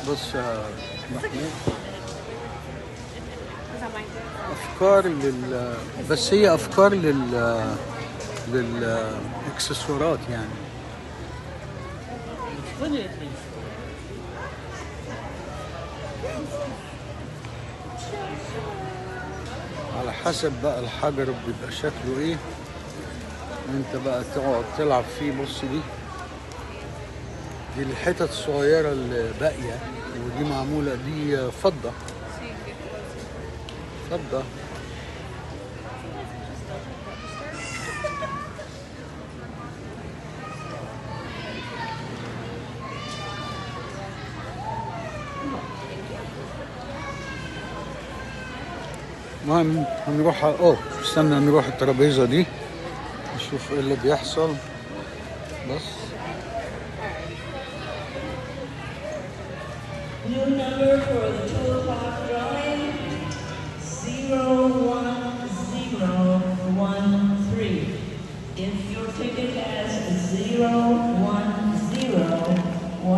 بص يا محمود، افكار بس هي افكار للاكسسوارات يعني. على حسب بقى الحجر بيبقى شكله ايه، انت بقى تقعد تلعب فيه. بص دي الحتت الصغيرة اللي باقية، ودي معمولة، دي فضة. فضة. المهم هنروح استنى، نروح الترابيزة دي نشوف ايه اللي بيحصل. بس New number for the 2 o'clock drawing, 01013. If your ticket has 010